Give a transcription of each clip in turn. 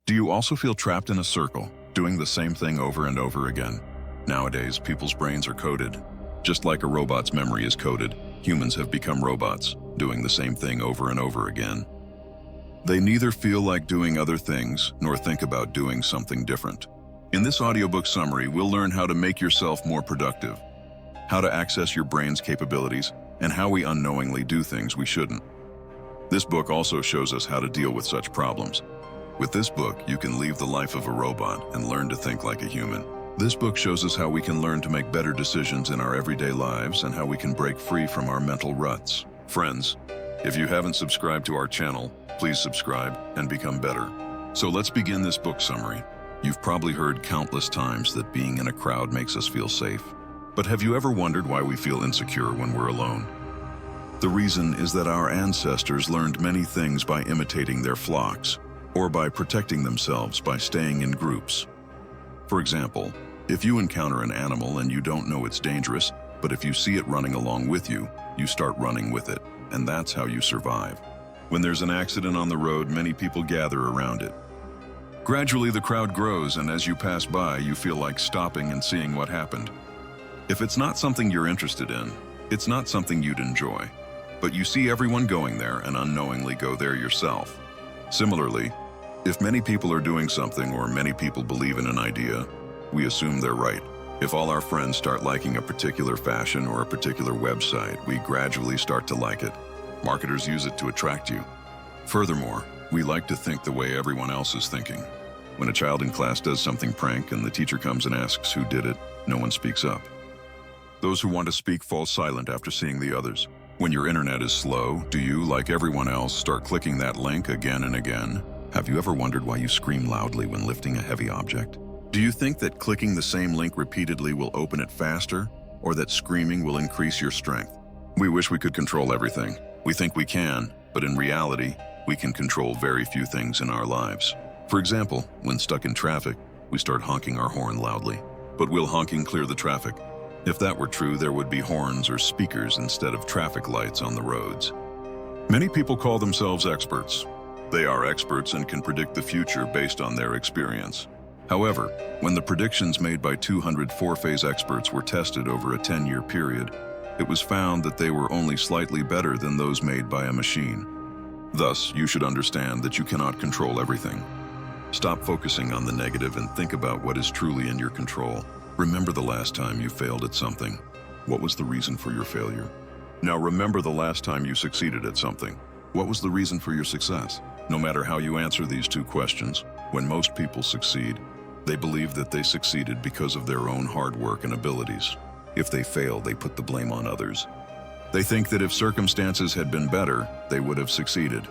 Do you also feel trapped in a circle, doing the same thing over and over again? Nowadays, people's brains are coded. Just like a robot's memory is coded, humans have become robots, doing the same thing over and over again. They neither feel like doing other things, nor think about doing something different. In this audiobook summary, we'll learn how to make yourself more productive, how to access your brain's capabilities, and how we unknowingly do things we shouldn't. This book also shows us how to deal with such problems. With this book, you can leave the life of a robot and learn to think like a human. This book shows us how we can learn to make better decisions in our everyday lives and how we can break free from our mental ruts. Friends, if you haven't subscribed to our channel, please subscribe and become better. So let's begin this book summary. You've probably heard countless times that being in a crowd makes us feel safe. But have you ever wondered why we feel insecure when we're alone? The reason is that our ancestors learned many things by imitating their flocks, or by protecting themselves by staying in groups. For example, if you encounter an animal and you don't know it's dangerous, but if you see it running along with you, you start running with it, and that's how you survive. When there's an accident on the road, many people gather around it. Gradually, the crowd grows, and as you pass by, you feel like stopping and seeing what happened. If it's not something you're interested in, it's not something you'd enjoy, but you see everyone going there and unknowingly go there yourself. Similarly, if many people are doing something or many people believe in an idea, we assume they're right. If all our friends start liking a particular fashion or a particular website, we gradually start to like it. Marketers use it to attract you. Furthermore, we like to think the way everyone else is thinking. When a child in class does something prank and the teacher comes and asks who did it, no one speaks up. Those who want to speak fall silent after seeing the others. When your internet is slow, do you, like everyone else, start clicking that link again and again? Have you ever wondered why you scream loudly when lifting a heavy object? Do you think that clicking the same link repeatedly will open it faster, or that screaming will increase your strength? We wish we could control everything. We think we can, but in reality, we can control very few things in our lives. For example, when stuck in traffic, we start honking our horn loudly. But will honking clear the traffic? If that were true, there would be horns or speakers instead of traffic lights on the roads. Many people call themselves experts. They are experts and can predict the future based on their experience. However, when the predictions made by 200 four-phase experts were tested over a 10-year period, it was found that they were only slightly better than those made by a machine. Thus, you should understand that you cannot control everything. Stop focusing on the negative and think about what is truly in your control. Remember the last time you failed at something. What was the reason for your failure? Now remember the last time you succeeded at something. What was the reason for your success? No matter how you answer these two questions, when most people succeed, they believe that they succeeded because of their own hard work and abilities. If they fail, they put the blame on others. They think that if circumstances had been better, they would have succeeded.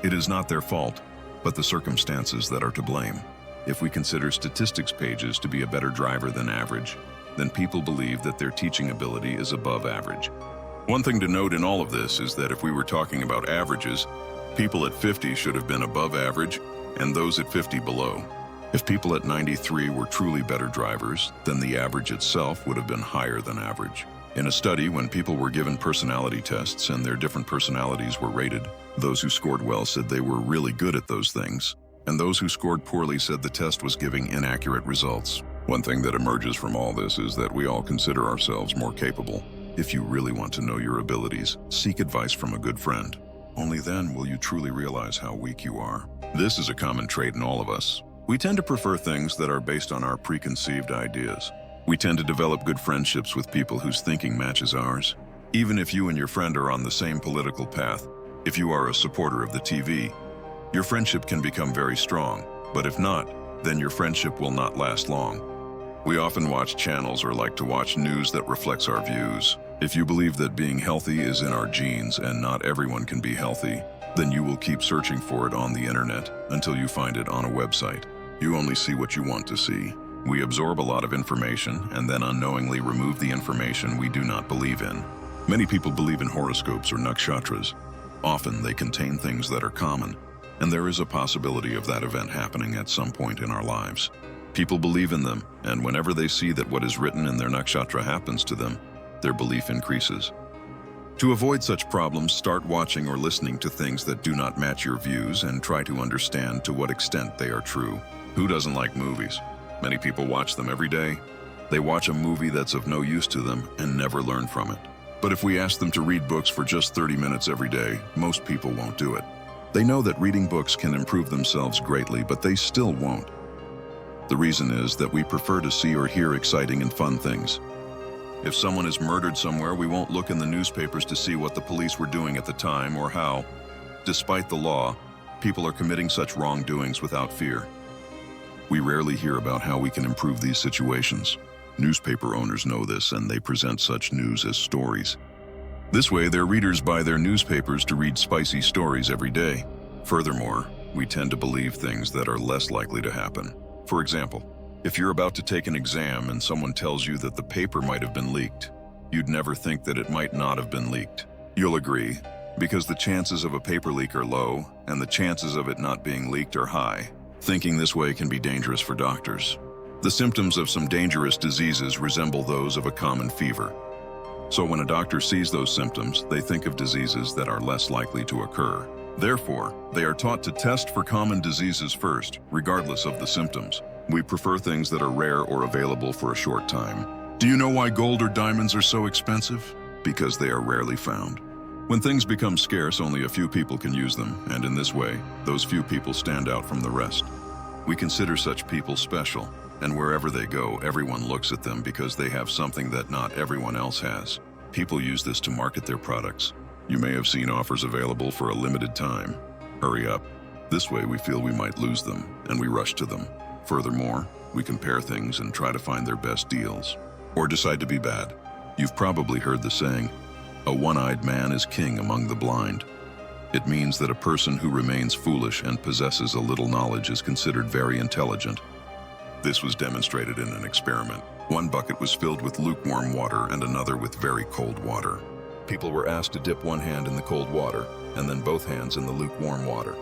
It is not their fault, but the circumstances that are to blame. If we consider statistics pages to be a better driver than average, then people believe that their teaching ability is above average. One thing to note in all of this is that if we were talking about averages, people at 50 should have been above average, and those at 50 below. If people at 93 were truly better drivers, then the average itself would have been higher than average. In a study, when people were given personality tests and their different personalities were rated, those who scored well said they were really good at those things, and those who scored poorly said the test was giving inaccurate results. One thing that emerges from all this is that we all consider ourselves more capable. If you really want to know your abilities, seek advice from a good friend. Only then will you truly realize how weak you are. This is a common trait in all of us. We tend to prefer things that are based on our preconceived ideas. We tend to develop good friendships with people whose thinking matches ours. Even if you and your friend are on the same political path, if you are a supporter of the TV, your friendship can become very strong. But if not, then your friendship will not last long. We often watch channels or like to watch news that reflects our views. If you believe that being healthy is in our genes and not everyone can be healthy, then you will keep searching for it on the internet until you find it on a website. You only see what you want to see. We absorb a lot of information and then unknowingly remove the information we do not believe in. Many people believe in horoscopes or nakshatras. Often they contain things that are common, and there is a possibility of that event happening at some point in our lives. People believe in them, and whenever they see that what is written in their nakshatra happens to them, their belief increases. To avoid such problems, start watching or listening to things that do not match your views and try to understand to what extent they are true. Who doesn't like movies? Many people watch them every day. They watch a movie that's of no use to them and never learn from it. But if we ask them to read books for just 30 minutes every day, most people won't do it. They know that reading books can improve themselves greatly, but they still won't. The reason is that we prefer to see or hear exciting and fun things. If someone is murdered somewhere, we won't look in the newspapers to see what the police were doing at the time or how, despite the law, people are committing such wrongdoings without fear. We rarely hear about how we can improve these situations. Newspaper owners know this, and they present such news as stories. This way, their readers buy their newspapers to read spicy stories every day. Furthermore, we tend to believe things that are less likely to happen. For example, if you're about to take an exam and someone tells you that the paper might have been leaked, you'd never think that it might not have been leaked. You'll agree, because the chances of a paper leak are low and the chances of it not being leaked are high. Thinking this way can be dangerous for doctors. The symptoms of some dangerous diseases resemble those of a common fever. So when a doctor sees those symptoms, they think of diseases that are less likely to occur. Therefore, they are taught to test for common diseases first, regardless of the symptoms. We prefer things that are rare or available for a short time. Do you know why gold or diamonds are so expensive? Because they are rarely found. When things become scarce, only a few people can use them, and in this way, those few people stand out from the rest. We consider such people special, and wherever they go, everyone looks at them because they have something that not everyone else has. People use this to market their products. You may have seen offers available for a limited time. Hurry up. This way we feel we might lose them, and we rush to them. Furthermore, we compare things and try to find their best deals, or decide to be bad. You've probably heard the saying, "A one-eyed man is king among the blind." It means that a person who remains foolish and possesses a little knowledge is considered very intelligent. This was demonstrated in an experiment. One bucket was filled with lukewarm water and another with very cold water. People were asked to dip one hand in the cold water and then both hands in the lukewarm water.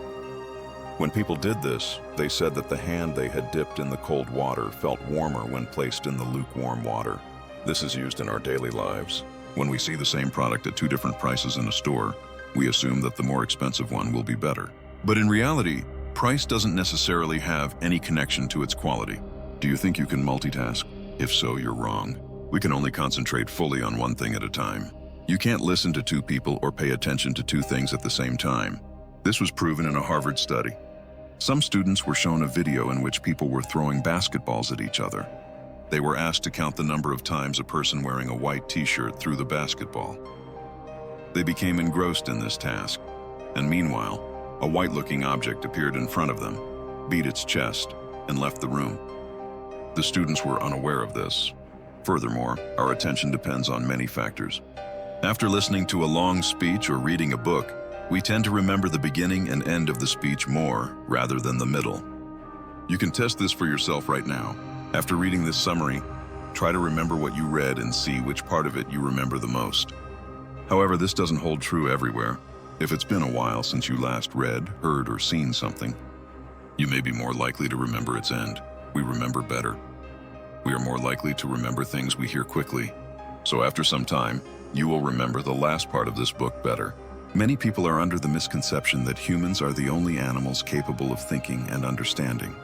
When people did this, they said that the hand they had dipped in the cold water felt warmer when placed in the lukewarm water. This is used in our daily lives. When we see the same product at two different prices in a store, we assume that the more expensive one will be better. But in reality, price doesn't necessarily have any connection to its quality. Do you think you can multitask? If so, you're wrong. We can only concentrate fully on one thing at a time. You can't listen to two people or pay attention to two things at the same time. This was proven in a Harvard study. Some students were shown a video in which people were throwing basketballs at each other. They were asked to count the number of times a person wearing a white t-shirt threw the basketball. They became engrossed in this task, and meanwhile, a white-looking object appeared in front of them, beat its chest, and left the room. The students were unaware of this. Furthermore, our attention depends on many factors. After listening to a long speech or reading a book, we tend to remember the beginning and end of the speech more rather than the middle. You can test this for yourself right now. After reading this summary, try to remember what you read and see which part of it you remember the most. However, this doesn't hold true everywhere. If it's been a while since you last read, heard, or seen something, you may be more likely to remember its end. We remember better. We are more likely to remember things we hear quickly. So after some time, you will remember the last part of this book better. Many people are under the misconception that humans are the only animals capable of thinking and understanding.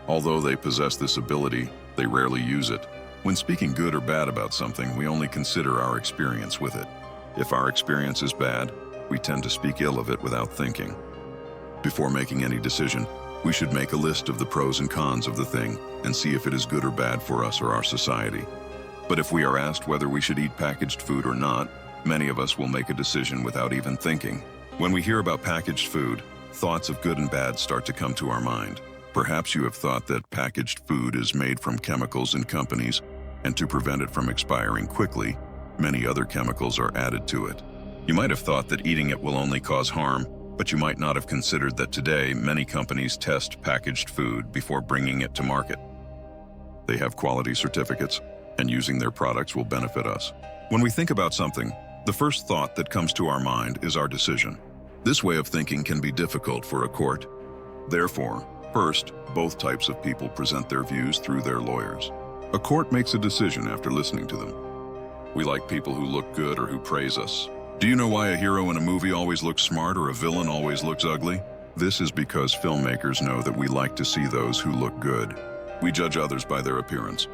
Although they possess this ability, they rarely use it. When speaking good or bad about something, we only consider our experience with it. If our experience is bad, we tend to speak ill of it without thinking. Before making any decision, we should make a list of the pros and cons of the thing and see if it is good or bad for us or our society. But if we are asked whether we should eat packaged food or not, many of us will make a decision without even thinking. When we hear about packaged food, thoughts of good and bad start to come to our mind. Perhaps you have thought that packaged food is made from chemicals in companies, and to prevent it from expiring quickly, many other chemicals are added to it. You might have thought that eating it will only cause harm, but you might not have considered that today many companies test packaged food before bringing it to market. They have quality certificates, and using their products will benefit us. When we think about something, the first thought that comes to our mind is our decision. This way of thinking can be difficult for a court. Therefore, first, both types of people present their views through their lawyers. A court makes a decision after listening to them. We like people who look good or who praise us. Do you know why a hero in a movie always looks smart or a villain always looks ugly? This is because filmmakers know that we like to see those who look good. We judge others by their appearance.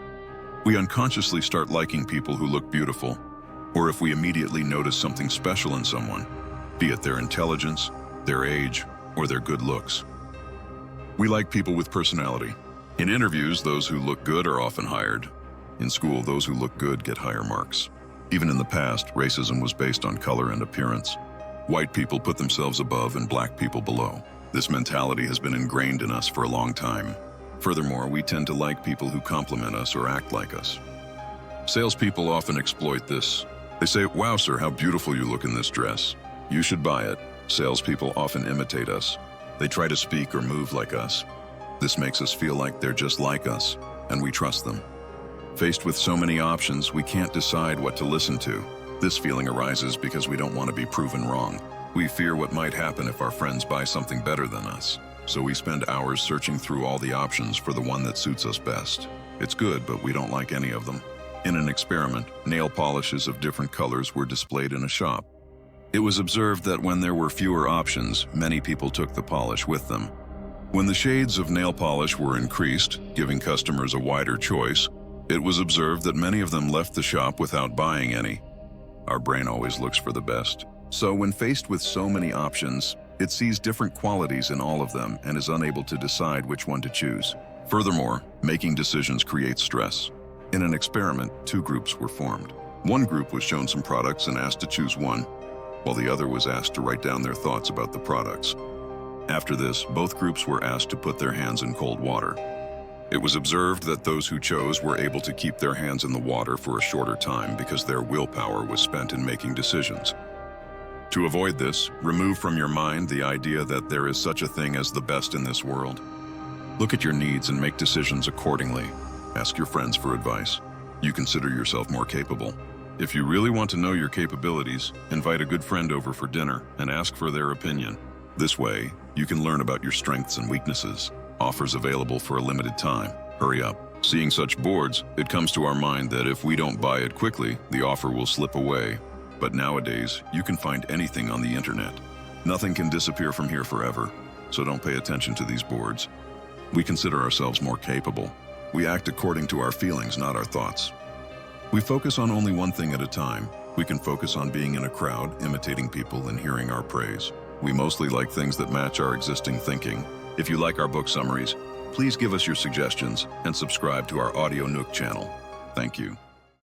We unconsciously start liking people who look beautiful, or if we immediately notice something special in someone, be it their intelligence, their age, or their good looks. We like people with personality. In interviews, those who look good are often hired. In school, those who look good get higher marks. Even in the past, racism was based on color and appearance. White people put themselves above and black people below. This mentality has been ingrained in us for a long time. Furthermore, we tend to like people who compliment us or act like us. Salespeople often exploit this. They say, "Wow, sir, how beautiful you look in this dress. You should buy it." Salespeople often imitate us. They try to speak or move like us. This makes us feel like they're just like us, and we trust them. Faced with so many options, we can't decide what to listen to. This feeling arises because we don't want to be proven wrong. We fear what might happen if our friends buy something better than us. So we spend hours searching through all the options for the one that suits us best. It's good, but we don't like any of them. In an experiment, nail polishes of different colors were displayed in a shop. It was observed that when there were fewer options, many people took the polish with them. When the shades of nail polish were increased, giving customers a wider choice, it was observed that many of them left the shop without buying any. Our brain always looks for the best. So when faced with so many options, it sees different qualities in all of them and is unable to decide which one to choose. Furthermore, making decisions creates stress. In an experiment, two groups were formed. One group was shown some products and asked to choose one, while the other was asked to write down their thoughts about the products. After this, both groups were asked to put their hands in cold water. It was observed that those who chose were able to keep their hands in the water for a shorter time because their willpower was spent in making decisions. To avoid this, remove from your mind the idea that there is such a thing as the best in this world. Look at your needs and make decisions accordingly. Ask your friends for advice. You consider yourself more capable. If you really want to know your capabilities, invite a good friend over for dinner and ask for their opinion. This way, you can learn about your strengths and weaknesses. Offers available for a limited time. Hurry up. Seeing such boards, it comes to our mind that if we don't buy it quickly, the offer will slip away. But nowadays, you can find anything on the internet. Nothing can disappear from here forever, so don't pay attention to these boards. We consider ourselves more capable. We act according to our feelings, not our thoughts. We focus on only one thing at a time. We can focus on being in a crowd, imitating people, and hearing our praise. We mostly like things that match our existing thinking. If you like our book summaries, please give us your suggestions and subscribe to our Audio Nook channel. Thank you.